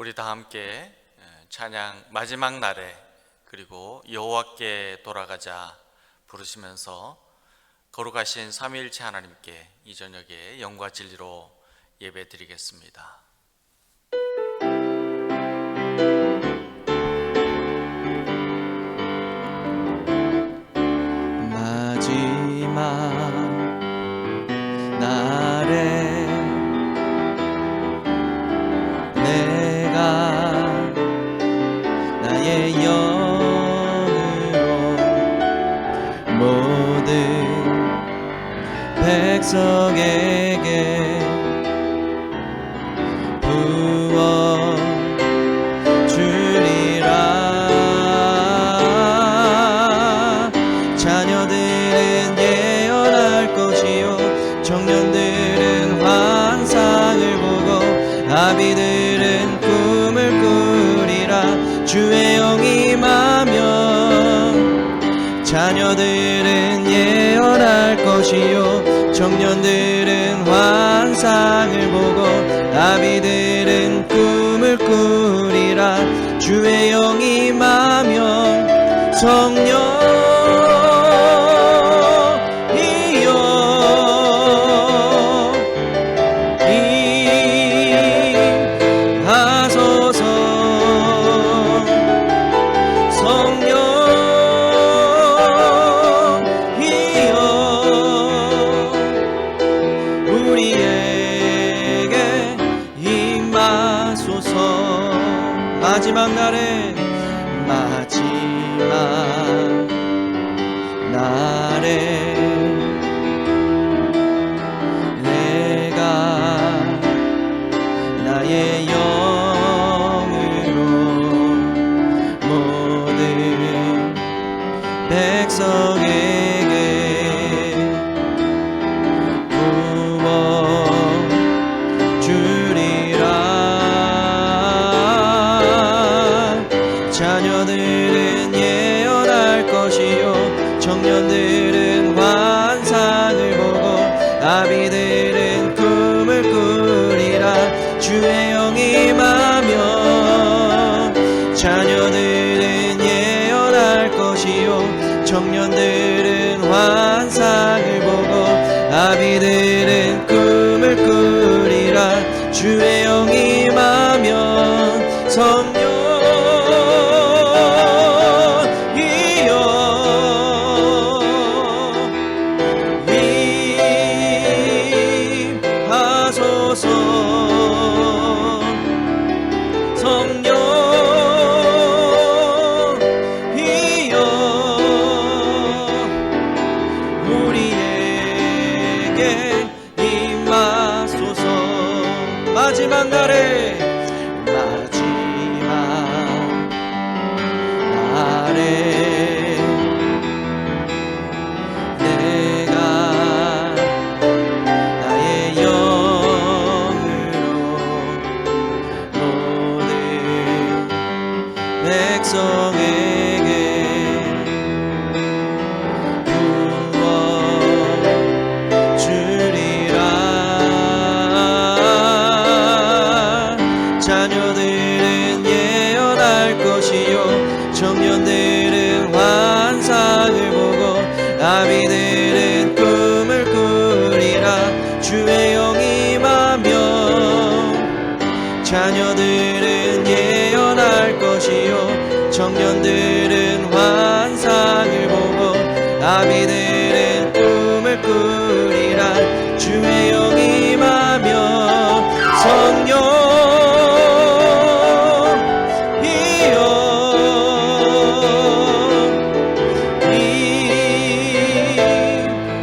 우리 다 함께 찬양 마지막 날에 그리고 여호와께 돌아가자 부르시면서 거룩하신 삼위일체 하나님께 이 저녁에 영과 진리로 예배 드리겠습니다. 마지막 날에 내가 나의 영으로 모든 백성에게 부어 주리라. 자녀들은 예언할 것이요 청년들은 환상을 보고 아비들은 꿈을 꾸리라. 주의 영이 임하면 자녀들은 예언할 것이요 청년들은 환상을 보고 아비들은 꿈을 꾸리라. 주의 영이 임하면 성령이여 임하소서. 성령이여 우리에게 임하소서. 마지막 날에 내가 나의 영으로 모든 백성에게 부어 주리라. 자녀들은 예언할 것이요 청년들은 환상을 보고 아비들은 꿈을 꾸리라. 주의 영이 임하면 자녀들은 예언할 것이요 청년들은 환상을 보고 아비들은 꿈을 꾸리라. 주의 영이 임하면 성령이여 임하소서. 성령이여 우리에게 임하소서. 마지막 날에 내가 나의 영으로 모든 백성에게 부어 주리라. 자녀들은 예언할 것이요 청년들은 환상을 보고 아비들은 꿈을 꾸리라. 주의 영이 임하면 자녀들은 예언할 것이요 청년들은 환상을 보고 아비들은 꿈을 꾸리라. 주의 영이 임하면 성령이여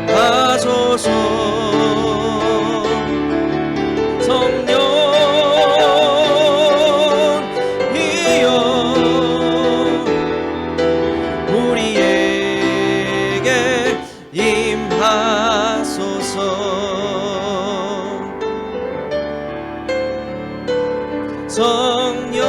임하소서. 성령이여 우리에게 임하소서. 성령이여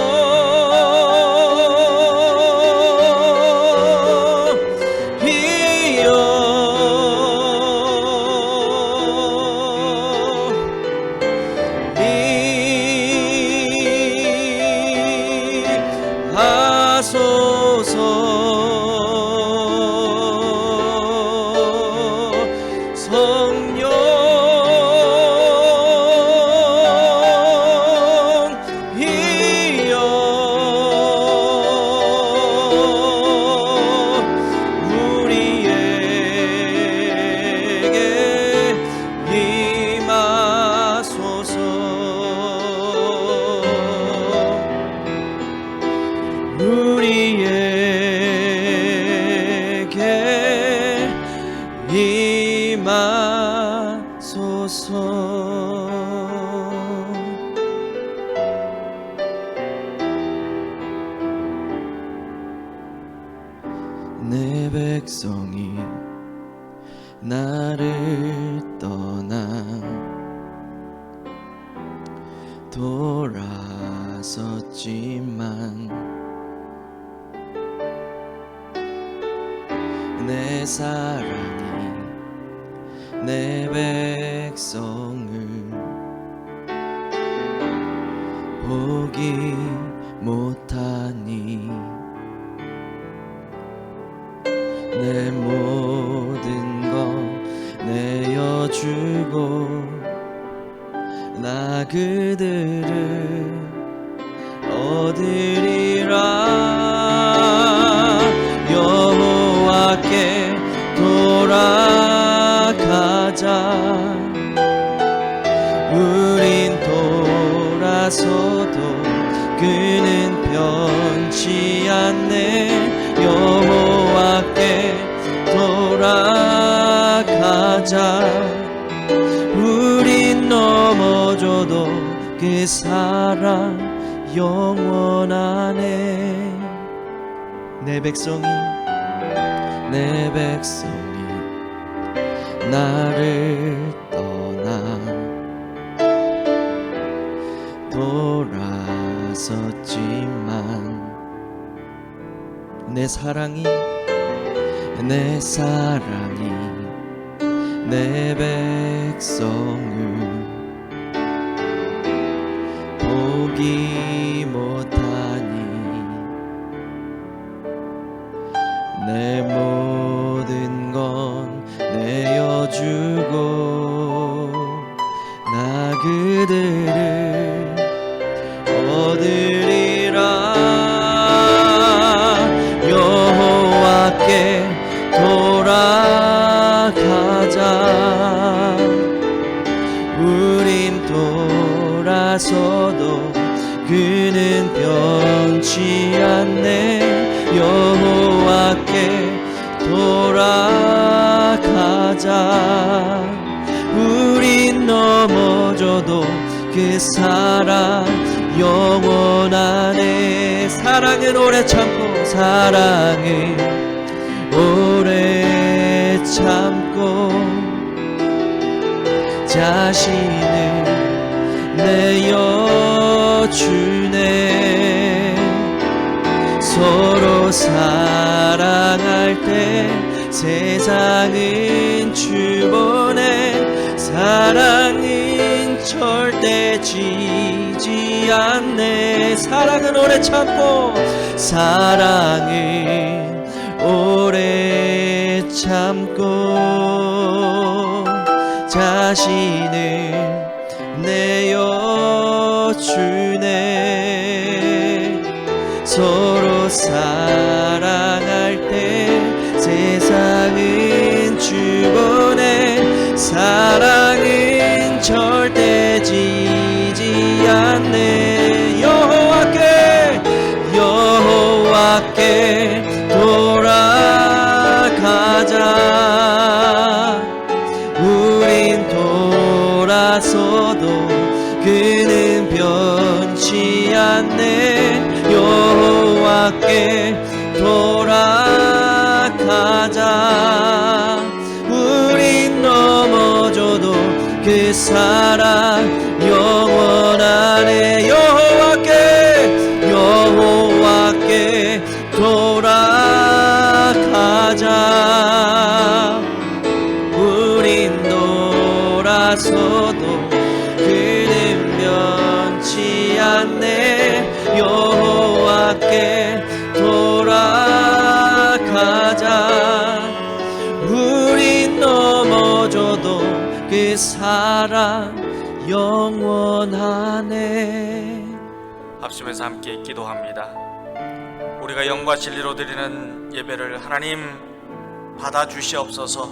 임하소서. 내 백성이 나를 떠나 돌아섰지만 내 사랑이 내 백성을 보기 못하니 내 모든 것 내어주고 나 그들을 얻으리라. 여호와께 돌아가자. 우린 돌아서도 그는 변치 않네. 여호와께 돌아가자. 우린 넘어져도 그 사랑 영원하네. 내 백성이 나를 떠나 돌아섰지만 내 사랑이 내 백성을 보기 못하니 내 모든 건 내어주고 나 그들을 얻으리라. 여호와께 돌아가자. 우린 돌아서도 그는 변치 않네. 여호와께 돌아가자. 우린 넘어져도 그 사랑 영원하네. 사랑은 오래 참고 자신을 내어주네. 서로 사랑할 때 세상은 주보네. 사랑은 절대 지지 않네. 사랑은 오래 참고 자신을 내어주네. 서로 사랑할 때 세상은 주보네. 사랑은 절대 지지 않네. 여호와께 돌아가자. 우린 돌아서도 그는 변치 않네. 여호와께 돌아가자. 우린 넘어져도 그 사랑 영원하네. 여호와께 돌아가자. 우린 돌아서도 그는 변치 않네. 여호와께 돌아가자. 우린 넘어져도 그 사랑 영원하네. 합심해서 함께 기도합니다. 우리가 영과 진리로 드리는 예배를 하나님 받아주시옵소서.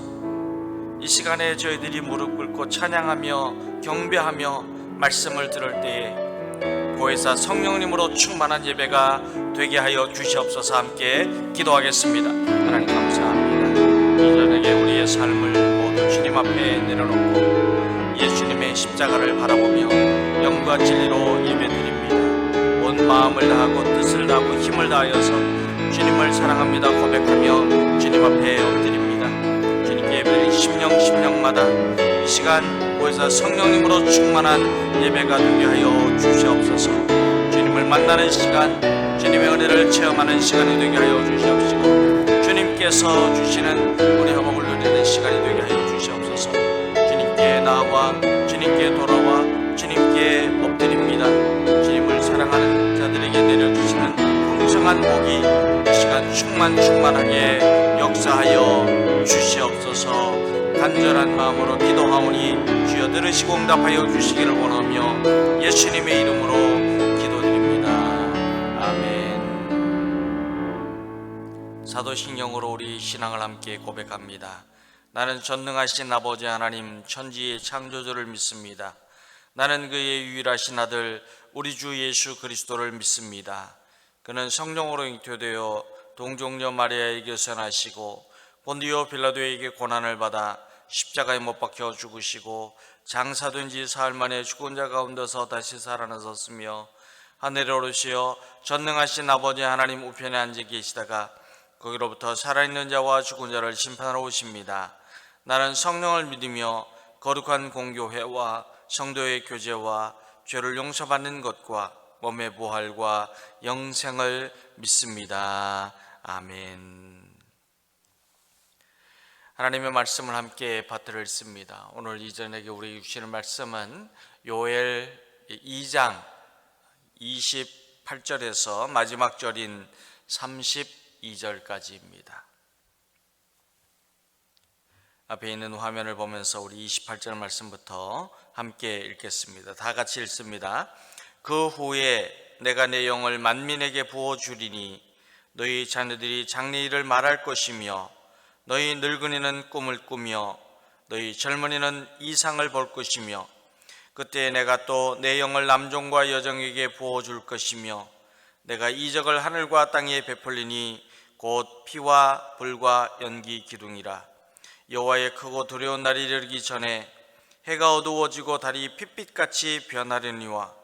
이 시간에 저희들이 무릎 꿇고 찬양하며 경배하며 말씀을 들을 때에 보혜사 성령님으로 충만한 예배가 되게 하여 주시옵소서. 함께 기도하겠습니다. 하나님 감사합니다. 이 저녁에 우리의 삶을 앞에 내려놓고 예수님의 십자가를 바라보며 영과 진리로 예배드립니다. 온 마음을 다하고 뜻을 다하고 힘을 다하여서 주님을 사랑합니다 고백하며 주님 앞에 엎드립니다. 주님께 예배드린 심령마다 이 시간 보혜사 성령님으로 충만한 예배가 되게 하여 주시옵소서. 주님을 만나는 시간, 주님의 은혜를 체험하는 시간이 되게 하여 주시옵시고, 주님께서 주시는 우리 회복을 누리는 시간이 되게 하여 주시옵소서. 주님께 나와 주님께 돌아와 주님께 엎드립니다. 주님을 사랑하는 자들에게 내려주시는 풍성한 복이 이 시간 충만하게 역사하여 주시옵소서. 간절한 마음으로 기도하오니 주여 들으시고 응답하여 주시기를 원하며 예수님의 이름으로 기도드립니다. 아멘. 사도신경으로 우리 신앙을 함께 고백합니다. 나는 전능하신 아버지 하나님 천지의 창조주를 믿습니다. 나는 그의 유일하신 아들 우리 주 예수 그리스도를 믿습니다. 그는 성령으로 잉태되어 동정녀 마리아에게서 나시고 본디오 빌라도에게 고난을 받아 십자가에 못 박혀 죽으시고 장사된 지 사흘 만에 죽은 자 가운데서 다시 살아나셨으며 하늘에 오르시어 전능하신 아버지 하나님 우편에 앉아 계시다가 거기로부터 살아있는 자와 죽은 자를 심판하러 오십니다. 나는 성령을 믿으며 거룩한 공교회와 성도의 교제와 죄를 용서받는 것과 몸의 부활과 영생을 믿습니다. 아멘. 하나님의 말씀을 함께 받들어 읽습니다. 오늘 이전에게 우리 주시는 말씀은 요엘 2장 28절에서 마지막 절인 32절까지입니다. 앞에 있는 화면을 보면서 우리 28절 말씀부터 함께 읽겠습니다. 다 같이 읽습니다. 그 후에 내가 내 영을 만민에게 부어주리니 너희 자녀들이 장래일을 말할 것이며 너희 늙은이는 꿈을 꾸며 너희 젊은이는 이상을 볼 것이며 그때 내가 또 내 영을 남종과 여종에게 부어줄 것이며 내가 이적을 하늘과 땅에 베풀리니 곧 피와 불과 연기 기둥이라. 여호와의 크고 두려운 날이 이르기 전에 해가 어두워지고 달이 핏빛같이 변하려니와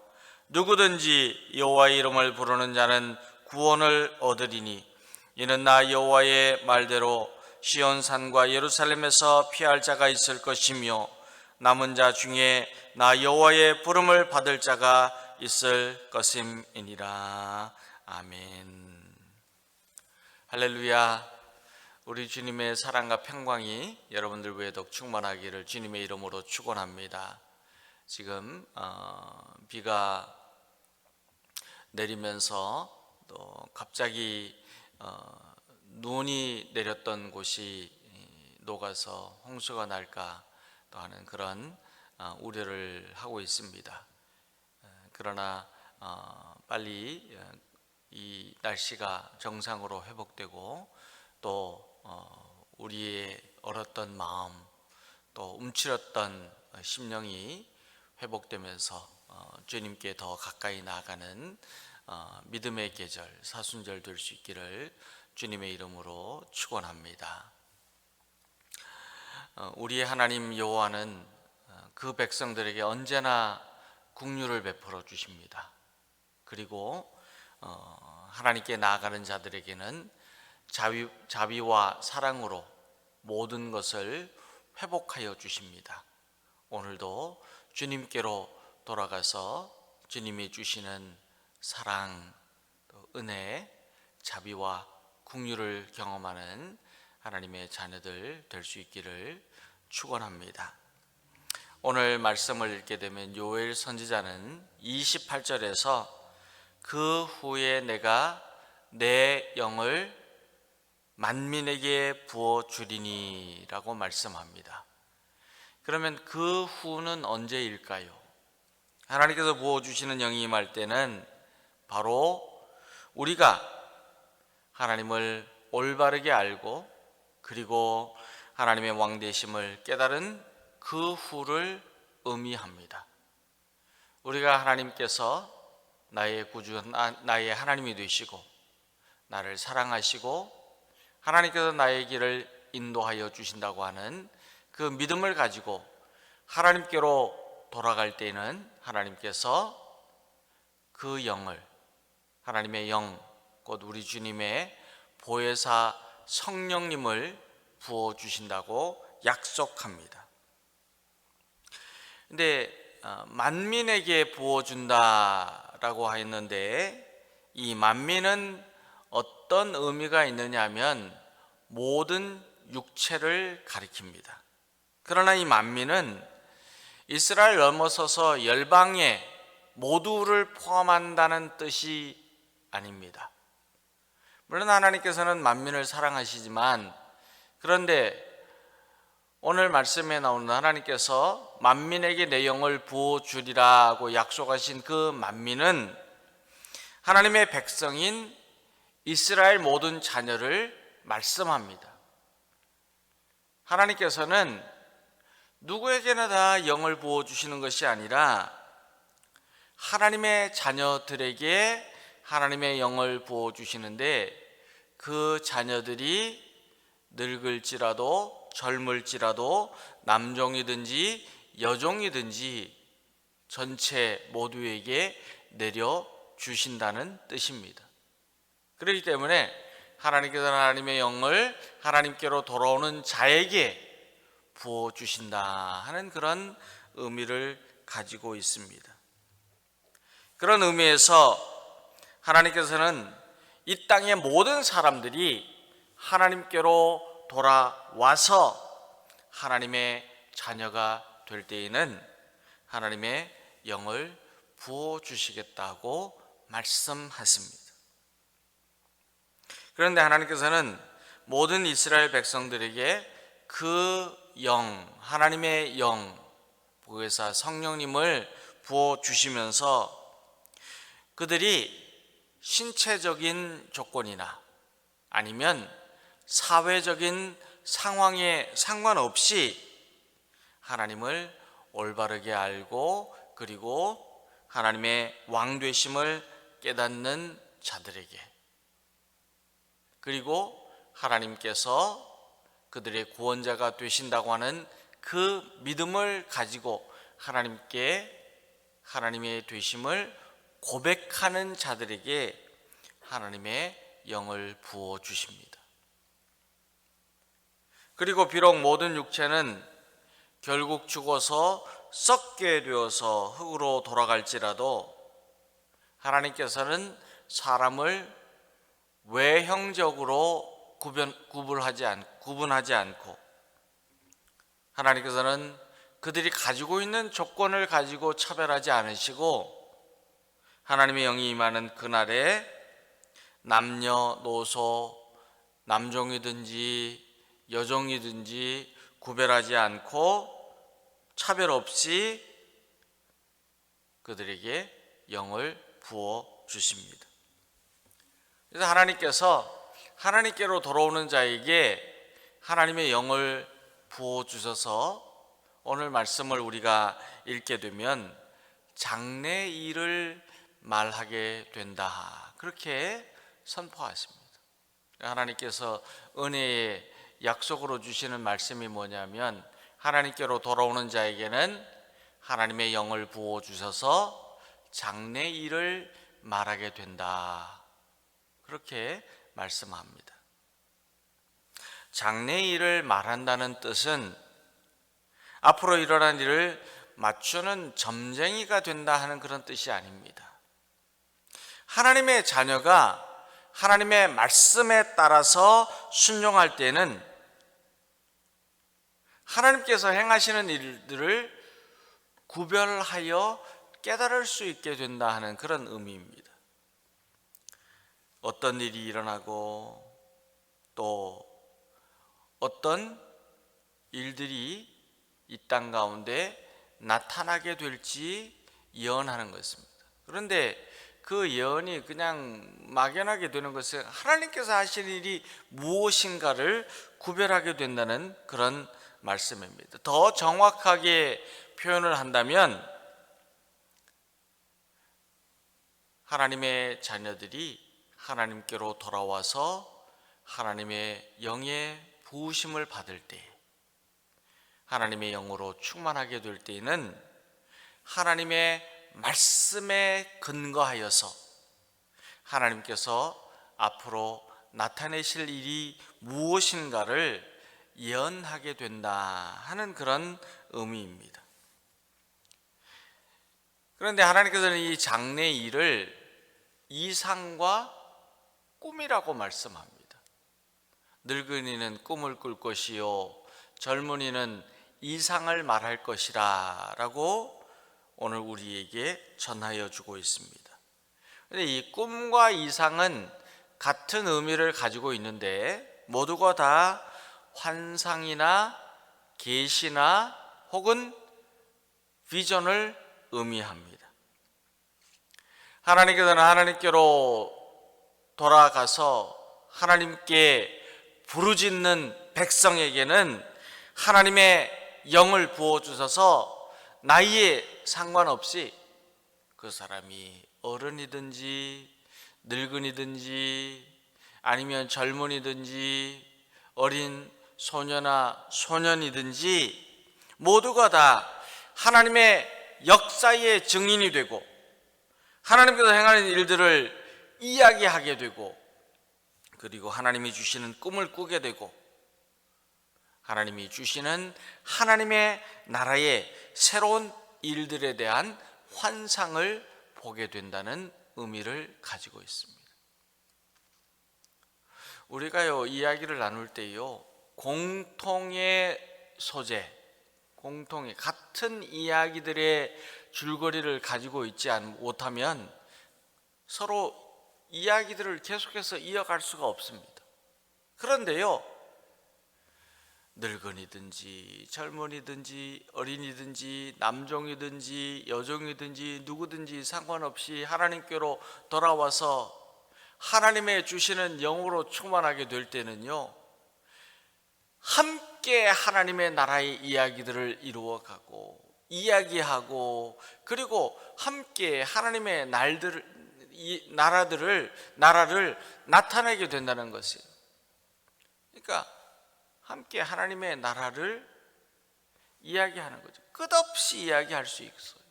누구든지 여호와의 이름을 부르는 자는 구원을 얻으리니 이는 나 여호와의 말대로 시온산과 예루살렘에서 피할 자가 있을 것이며 남은 자 중에 나 여호와의 부름을 받을 자가 있을 것임이니라. 아멘. 할렐루야. 우리 주님의 사랑과 평강이 여러분들 외에도 충만하기를 주님의 이름으로 축원합니다. 지금 비가 내리면서 또 갑자기 눈이 내렸던 곳이 녹아서 홍수가 날까 또 하는 그런 우려를 하고 있습니다. 그러나 빨리 이 날씨가 정상으로 회복되고 또 우리의 얼었던 마음 또 움츠렸던 심령이 회복되면서 주님께 더 가까이 나아가는 믿음의 계절, 사순절 될 수 있기를 주님의 이름으로 축원합니다. 우리의 하나님 여호와는 그 백성들에게 언제나 긍휼을 베풀어 주십니다. 그리고 하나님께 나아가는 자들에게는 자비와 사랑으로 모든 것을 회복하여 주십니다. 오늘도 주님께로 돌아가서 주님이 주시는 사랑, 은혜, 자비와 긍휼을 경험하는 하나님의 자녀들 될 수 있기를 축원합니다. 오늘 말씀을 읽게 되면 요엘 선지자는 28절에서 그 후에 내가 내 영을 만민에게 부어주리니 라고 말씀합니다. 그러면 그 후는 언제일까요? 하나님께서 부어주시는 영이 임할 때는 바로 우리가 하나님을 올바르게 알고 그리고 하나님의 왕되심을 깨달은 그 후를 의미합니다. 우리가 하나님께서 나의 구주, 나의 하나님이 되시고 나를 사랑하시고 하나님께서 나의 길을 인도하여 주신다고 하는 그 믿음을 가지고 하나님께로 돌아갈 때에는 하나님께서 그 영을, 하나님의 영, 곧 우리 주님의 보혜사 성령님을 부어주신다고 약속합니다. 근데 만민에게 부어준다라고 했는데, 이 만민은 어떤 의미가 있느냐 하면 모든 육체를 가리킵니다. 그러나 이 만민은 이스라엘 넘어서서 열방의 모두를 포함한다는 뜻이 아닙니다. 물론 하나님께서는 만민을 사랑하시지만, 그런데 오늘 말씀에 나오는 하나님께서 만민에게 내 영을 부어주리라고 약속하신 그 만민은 하나님의 백성인 이스라엘 모든 자녀를 말씀합니다. 하나님께서는 누구에게나 다 영을 부어주시는 것이 아니라 하나님의 자녀들에게 하나님의 영을 부어주시는데, 그 자녀들이 늙을지라도 젊을지라도 남종이든지 여종이든지 전체 모두에게 내려주신다는 뜻입니다. 그렇기 때문에 하나님께서는 하나님의 영을 하나님께로 돌아오는 자에게 부어주신다 하는 그런 의미를 가지고 있습니다. 그런 의미에서 하나님께서는 이 땅의 모든 사람들이 하나님께로 돌아와서 하나님의 자녀가 될 때에는 하나님의 영을 부어주시겠다고 말씀하십니다. 그런데 하나님께서는 모든 이스라엘 백성들에게 그 영, 하나님의 영, 보혜사 성령님을 부어주시면서 그들이 신체적인 조건이나 아니면 사회적인 상황에 상관없이 하나님을 올바르게 알고, 그리고 하나님의 왕되심을 깨닫는 자들에게, 그리고 하나님께서 그들의 구원자가 되신다고 하는 그 믿음을 가지고 하나님의 되심을 고백하는 자들에게 하나님의 영을 부어 주십니다. 그리고 비록 모든 육체는 결국 죽어서 썩게 되어서 흙으로 돌아갈지라도 하나님께서는 사람을 외형적으로 구분하지 않고, 하나님께서는 그들이 가지고 있는 조건을 가지고 차별하지 않으시고, 하나님의 영이 임하는 그날에 남녀노소, 남종이든지 여종이든지 구별하지 않고 차별 없이 그들에게 영을 부어 주십니다. 그래서 하나님께서 하나님께로 돌아오는 자에게 하나님의 영을 부어 주셔서 오늘 말씀을 우리가 읽게 되면 장래일을 말하게 된다, 그렇게 선포하십니다. 하나님께서 은혜의 약속으로 주시는 말씀이 뭐냐면, 하나님께로 돌아오는 자에게는 하나님의 영을 부어 주셔서 장래일을 말하게 된다, 그렇게 말씀합니다. 장래일을 말한다는 뜻은 앞으로 일어난 일을 맞추는 점쟁이가 된다 하는 그런 뜻이 아닙니다. 하나님의 자녀가 하나님의 말씀에 따라서 순종할 때는 하나님께서 행하시는 일들을 구별하여 깨달을 수 있게 된다 하는 그런 의미입니다. 어떤 일이 일어나고 또 어떤 일들이 이 땅 가운데 나타나게 될지 예언하는 것입니다. 그런데 그 예언이 그냥 막연하게 되는 것은 하나님께서 하실 일이 무엇인가를 구별하게 된다는 그런 말씀입니다. 더 정확하게 표현을 한다면 하나님의 자녀들이 하나님께로 돌아와서 하나님의 영의 부으심을 받을 때, 하나님의 영으로 충만하게 될 때에는 하나님의 말씀에 근거하여서 하나님께서 앞으로 나타내실 일이 무엇인가를 예언하게 된다 하는 그런 의미입니다. 그런데 하나님께서는 이 장래일을 이상과 꿈이라고 말씀합니다. 늙은이는 꿈을 꿀 것이요 젊은이는 이상을 말할 것이라 라고 오늘 우리에게 전하여 주고 있습니다. 그런데 이 꿈과 이상은 같은 의미를 가지고 있는데 모두가 다 환상이나 계시나 혹은 비전을 의미합니다. 하나님께서는 하나님께로 돌아가서 하나님께 부르짖는 백성에게는 하나님의 영을 부어주셔서 나이에 상관없이 그 사람이 어른이든지 늙은이든지 아니면 젊은이든지 어린 소녀나 소년이든지 모두가 다 하나님의 역사의 증인이 되고 하나님께서 행하는 일들을 이야기하게 되고 그리고 하나님이 주시는 꿈을 꾸게 되고 하나님이 주시는 하나님의 나라의 새로운 일들에 대한 환상을 보게 된다는 의미를 가지고 있습니다. 우리가요 이야기를 나눌 때요 공통의 소재, 공통의 같은 이야기들의 줄거리를 가지고 있지 못하면 서로 이야기들을 계속해서 이어갈 수가 없습니다. 그런데요 늙은이든지 젊은이든지 어린이든지 남종이든지 여종이든지 누구든지 상관없이 하나님께로 돌아와서 하나님의 주시는 영으로 충만하게 될 때는요 함께 하나님의 나라의 이야기들을 이루어가고 이야기하고 그리고 함께 하나님의 나라를 나타내게 된다는 것이에요. 그러니까 함께 하나님의 나라를 이야기하는 거죠. 끝없이 이야기할 수 있어요.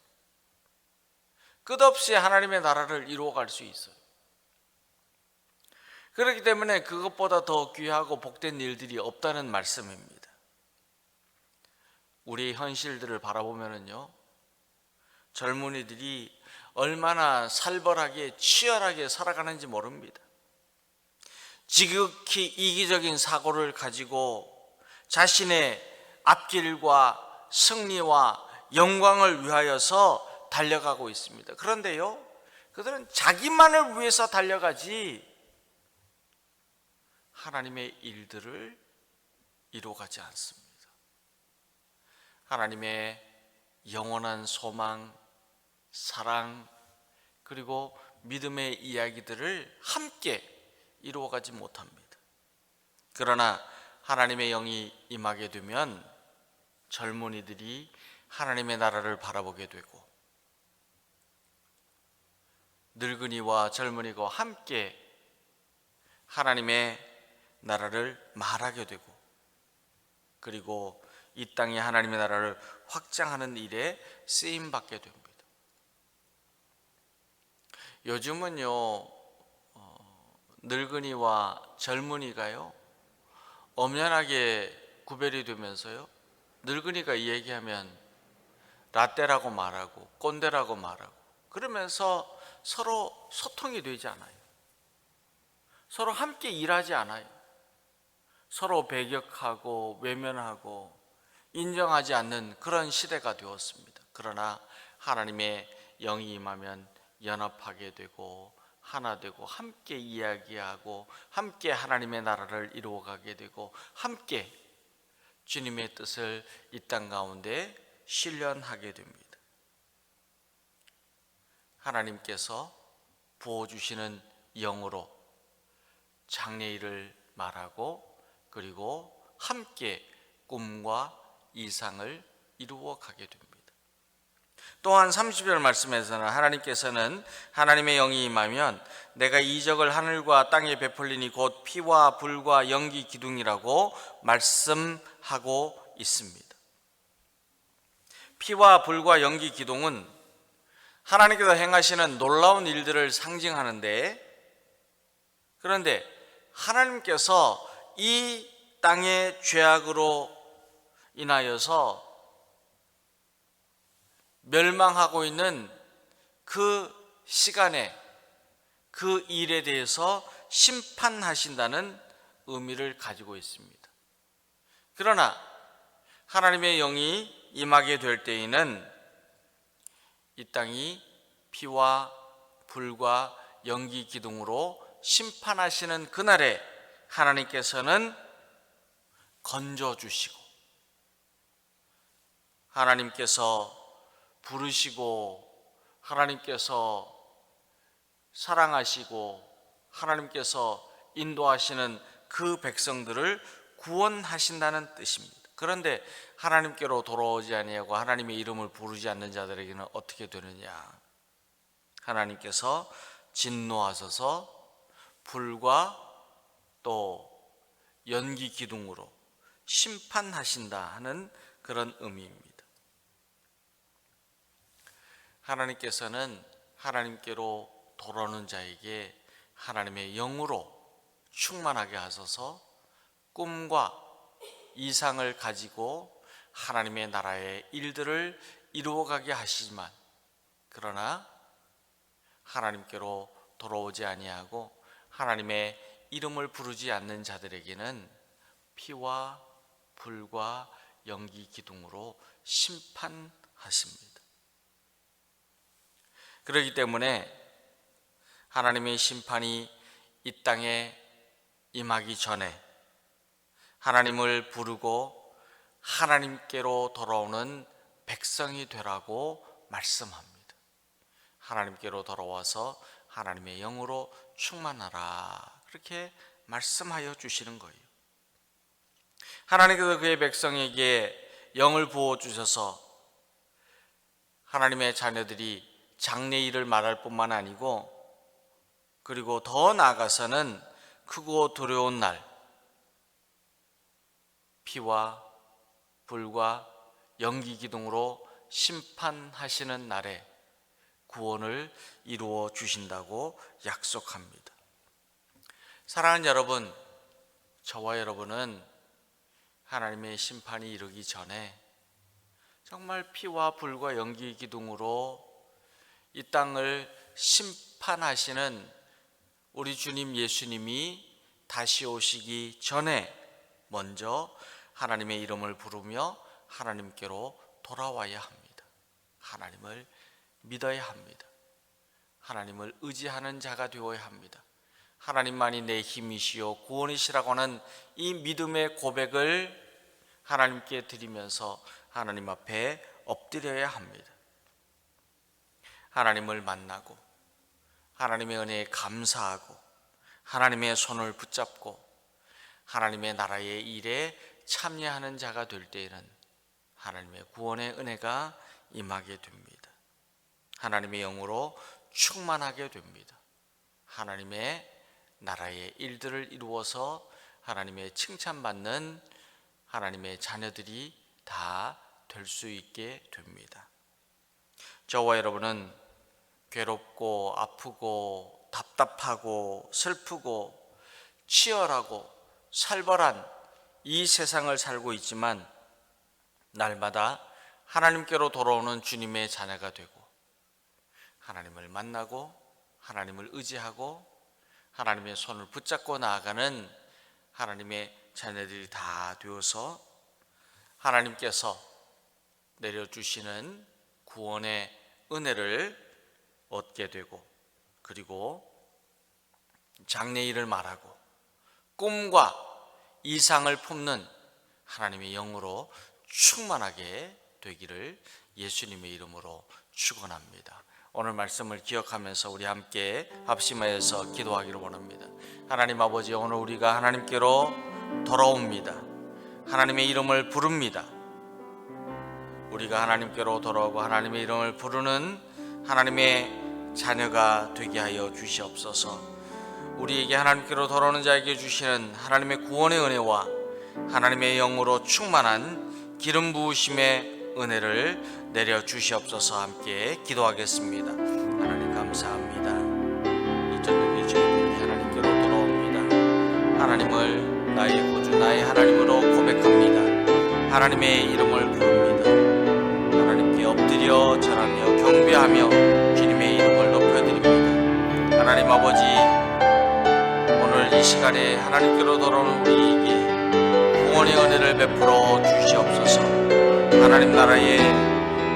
끝없이 하나님의 나라를 이루어갈 수 있어요. 그렇기 때문에 그것보다 더 귀하고 복된 일들이 없다는 말씀입니다. 우리 현실들을 바라보면요 젊은이들이 얼마나 살벌하게 치열하게 살아가는지 모릅니다. 지극히 이기적인 사고를 가지고 자신의 앞길과 승리와 영광을 위하여서 달려가고 있습니다. 그런데요 그들은 자기만을 위해서 달려가지 하나님의 일들을 이루어가지 않습니다. 하나님의 영원한 소망, 사랑 그리고 믿음의 이야기들을 함께 이루어가지 못합니다. 그러나 하나님의 영이 임하게 되면 젊은이들이 하나님의 나라를 바라보게 되고 늙은이와 젊은이가 함께 하나님의 나라를 말하게 되고 그리고 이 땅에 하나님의 나라를 확장하는 일에 쓰임받게 됩니다. 요즘은요 늙은이와 젊은이가요 엄연하게 구별이 되면서요 늙은이가 얘기하면 라떼라고 말하고 꼰대라고 말하고 그러면서 서로 소통이 되지 않아요. 서로 함께 일하지 않아요. 서로 배격하고 외면하고 인정하지 않는 그런 시대가 되었습니다. 그러나 하나님의 영이 임하면 연합하게 되고 하나 되고 함께 이야기하고 함께 하나님의 나라를 이루어가게 되고 함께 주님의 뜻을 이 땅 가운데 실현하게 됩니다. 하나님께서 부어주시는 영으로 장래일을 말하고 그리고 함께 꿈과 이상을 이루어 가게 됩니다. 또한 30절 말씀에서는 하나님께서는 하나님의 영이 임하면 내가 이적을 하늘과 땅에 베풀리니 곧 피와 불과 연기 기둥이라고 말씀하고 있습니다. 피와 불과 연기 기둥은 하나님께서 행하시는 놀라운 일들을 상징하는데, 그런데 하나님께서 이 땅의 죄악으로 인하여서 멸망하고 있는 그 시간에 그 일에 대해서 심판하신다는 의미를 가지고 있습니다. 그러나 하나님의 영이 임하게 될 때에는 이 땅이 피와 불과 연기 기둥으로 심판하시는 그날에 하나님께서는 건져주시고, 하나님께서 부르시고, 하나님께서 사랑하시고, 하나님께서 인도하시는 그 백성들을 구원하신다는 뜻입니다. 그런데 하나님께로 돌아오지 아니하고 하나님의 이름을 부르지 않는 자들에게는 어떻게 되느냐? 하나님께서 진노하셔서 불과 또 연기 기둥으로 심판하신다 하는 그런 의미입니다. 하나님께서는 하나님께로 돌아오는 자에게 하나님의 영으로 충만하게 하셔서 꿈과 이상을 가지고 하나님의 나라의 일들을 이루어가게 하시지만, 그러나 하나님께로 돌아오지 아니하고 하나님의 이름을 부르지 않는 자들에게는 피와 불과 연기 기둥으로 심판하십니다. 그렇기 때문에 하나님의 심판이 이 땅에 임하기 전에 하나님을 부르고 하나님께로 돌아오는 백성이 되라고 말씀합니다. 하나님께로 돌아와서 하나님의 영으로 충만하라, 그렇게 말씀하여 주시는 거예요. 하나님께서 그의 백성에게 영을 부어 주셔서 하나님의 자녀들이 장래일을 말할 뿐만 아니고, 그리고 더 나아가서는 크고 두려운 날, 피와 불과 연기 기둥으로 심판하시는 날에 구원을 이루어 주신다고 약속합니다. 사랑하는 여러분, 저와 여러분은 하나님의 심판이 이르기 전에 정말 피와 불과 연기 기둥으로 이 땅을 심판하시는 우리 주님 예수님이 다시 오시기 전에 먼저 하나님의 이름을 부르며 하나님께로 돌아와야 합니다. 하나님을 믿어야 합니다. 하나님을 의지하는 자가 되어야 합니다. 하나님만이 내 힘이시요 구원이시라고 하는 이 믿음의 고백을 하나님께 드리면서 하나님 앞에 엎드려야 합니다. 하나님을 만나고 하나님의 은혜에 감사하고 하나님의 손을 붙잡고 하나님의 나라의 일에 참여하는 자가 될 때에는 하나님의 구원의 은혜가 임하게 됩니다. 하나님의 영으로 충만하게 됩니다. 하나님의 나라의 일들을 이루어서 하나님의 칭찬받는 하나님의 자녀들이 다 될 수 있게 됩니다. 저와 여러분은 괴롭고 아프고 답답하고 슬프고 치열하고 살벌한 이 세상을 살고 있지만, 날마다 하나님께로 돌아오는 주님의 자녀가 되고 하나님을 만나고 하나님을 의지하고 하나님의 손을 붙잡고 나아가는 하나님의 자녀들이 다 되어서 하나님께서 내려주시는 구원의 은혜를 얻게 되고, 그리고 장래일을 말하고 꿈과 이상을 품는 하나님의 영으로 충만하게 되기를 예수님의 이름으로 축원합니다. 오늘 말씀을 기억하면서 우리 함께 합심하여서 기도하기를 원합니다. 하나님 아버지, 오늘 우리가 하나님께로 돌아옵니다. 하나님의 이름을 부릅니다. 우리가 하나님께로 돌아오고 하나님의 이름을 부르는 하나님의 자녀가 되게 하여 주시옵소서. 우리에게 하나님께로 돌아오는 자에게 주시는 하나님의 구원의 은혜와 하나님의 영으로 충만한 기름 부으심의 은혜를 내려 주시옵소서. 함께 기도하겠습니다. 하나님 감사합니다. 이 저녁에 저희들이 하나님께로 돌아옵니다. 하나님을 나의 구주 나의 하나님으로 고백합니다. 하나님의 이름을 부릅니다. 하나님께 엎드려 절하며 경배하며 주님의 이름을 높여드립니다. 하나님 아버지, 오늘 이 시간에 하나님께로 돌아오는 우리에게 구원의 은혜를 베풀어 주시옵소서. 하나님 나라의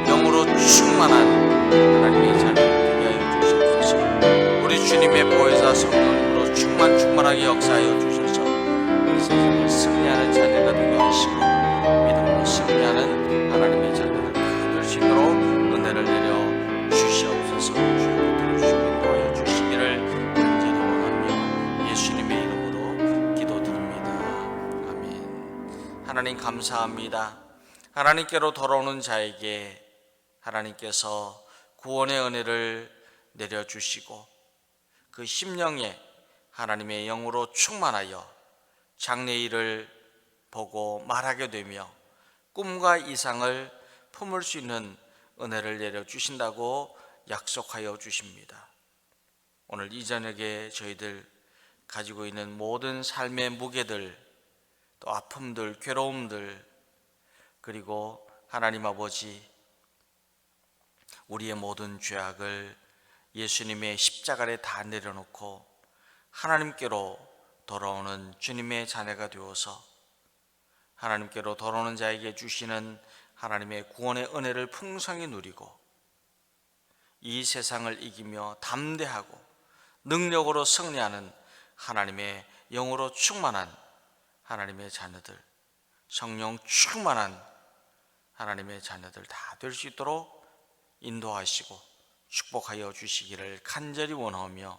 영으로 충만한 하나님의 자녀 되게 하여 주시옵소서. 우리 주님의 보혜사 성령으로 충만하게 역사하여 주셔서 세상을 승리하는 자녀가 되게 하시고 믿음으로 승리하는 하나님의 자녀들 다 될 수 있도록 은혜를 내려 주시옵소서. 주여 붙들어주시고 인도하여 주시기를 간절히 원하며 예수님의 이름으로 기도드립니다. 아멘. 하나님 감사합니다. 하나님께로 돌아오는 자에게 하나님께서 구원의 은혜를 내려주시고 그 심령에 하나님의 영으로 충만하여 장래일을 보고 말하게 되며 꿈과 이상을 품을 수 있는 은혜를 내려주신다고 약속하여 주십니다. 오늘 이 저녁에 저희들 가지고 있는 모든 삶의 무게들, 또 아픔들, 괴로움들, 그리고 하나님 아버지, 우리의 모든 죄악을 예수님의 십자가 아래 다 내려놓고 하나님께로 돌아오는 주님의 자녀가 되어서 하나님께로 돌아오는 자에게 주시는 하나님의 구원의 은혜를 풍성히 누리고 이 세상을 이기며 담대하고 능력으로 승리하는 하나님의 영으로 충만한 하나님의 자녀들, 성령 충만한 하나님의 자녀들 다 될 수 있도록 인도하시고 축복하여 주시기를 간절히 원하며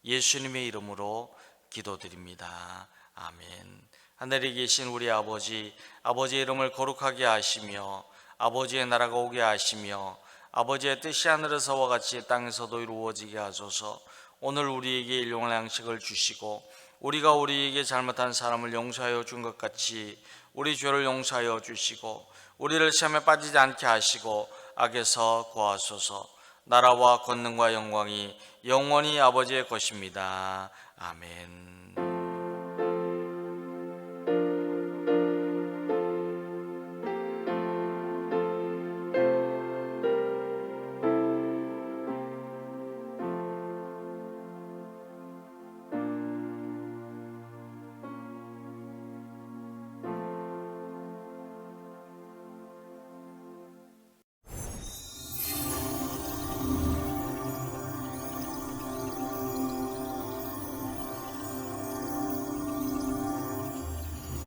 예수님의 이름으로 기도드립니다. 아멘. 하늘에 계신 우리 아버지, 아버지의 이름을 거룩하게 하시며 아버지의 나라가 오게 하시며 아버지의 뜻이 하늘에서와 같이 땅에서도 이루어지게 하소서. 오늘 우리에게 일용할 양식을 주시고 우리가 우리에게 잘못한 사람을 용서하여 준 것 같이 우리 죄를 용서하여 주시고 우리를 시험에 빠지지 않게 하시고 악에서 구하소서. 나라와 권능과 영광이 영원히 아버지의 것입니다. 아멘.